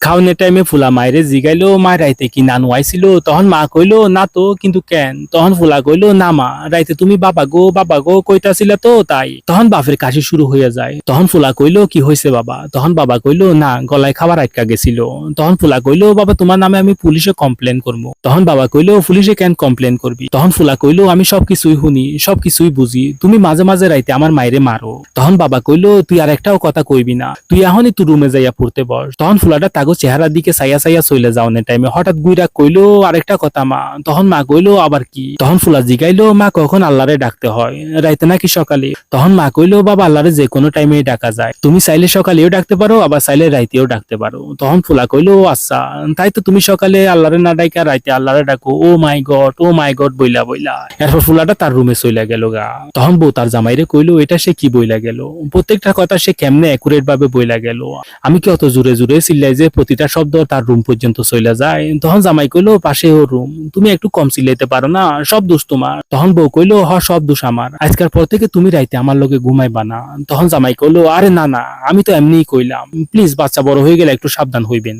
খাওয়ানোর টাইমে ফুলা মায়েরে জিগাইলো মা রাইতে কি নানু আইছিল, তখন মা কইলো না তো, কিন্তু কেন? তখন ফুলা কইলো না মা, রাইতে তুমি বাবা গো কইতাছিল তো তাই। তখন বাপের কাশি শুরু হয়ে যায়। তখন ফুলা কইলো কি হয়েছে বাবা? তখন বাবা কইলো না, গলায় খাবার আটকা গেছিল। তখন ফুলা কইলো বাবা তোমার নামে আমি পুলিশে কমপ্লেন করবো। তখন বাবা কইলো পুলিশে কেন কমপ্লেন করবি? তখন ফুলা কইলো আমি সবকিছুই শুনি, সবকিছুই বুঝি, তুমি মাঝে মাঝে রাইতে আমার মায়েরে মারো। তখন বাবা কইলো তুই আর একটাও কথা কইবি না, তুই এখনই তুই রুমে যাইয়া পড়তে বস। তখন ফুলাটা তাগো চেহারার দিকে চাইয়া চাইয়া চলে যাওয়ার টাইমে হঠাৎ গুইরা কইলো আরেকটা কথা মা। তখন মা কইলো আবার কি? তখন ফুলা জিগাইলো মা কখন আল্লাহরে ডাকতে হয়, রাইতে নাকি সকালে? তখন মা কইলো বাবা আল্লাহরে যে কোনো টাইমে ডাকা যায়, তুমি চাইলে সকালেও ডাকতে পারো আবার চাইলে রাইতেও ডাকতে পারো। তখন ফুলা কইলো আচ্ছা, তাই তো তুমি সকালে আল্লাহরে না ডাইকা রাইতে আল্লাহরে ডাকো, ও মাই গড বইলা বইলা। এরপর ফুলাটা তার রুমে চলে গেল গা। তখন বউ তার জামাইরে কইলো এটা সে কি বইলা গেল, প্রত্যেকটা কথা সে কেমনে একুরেট ভাবে বইলা গেল, আমি কি অত জোরে জোরে চিল্লাই যে প্রতিটা শব্দ তার রুম পর্যন্ত চলে যায়? তখন জামাই কইলো পাশে ওর রুম, তুমি একটু কম চিল্লাইতে পারো না, সব দোষ তোমার। তখন বউ কইলো হ সব দোষ আমার, আজকের পর থেকে তুমি রাইতে আমার লগে ঘুমাইবা না। তখন জামাই কইলো আরে না না, আমি তো এমনিই কইলাম, প্লিজ বাচ্চা বড় হয়ে গেলে একটু সাবধান হইবেন।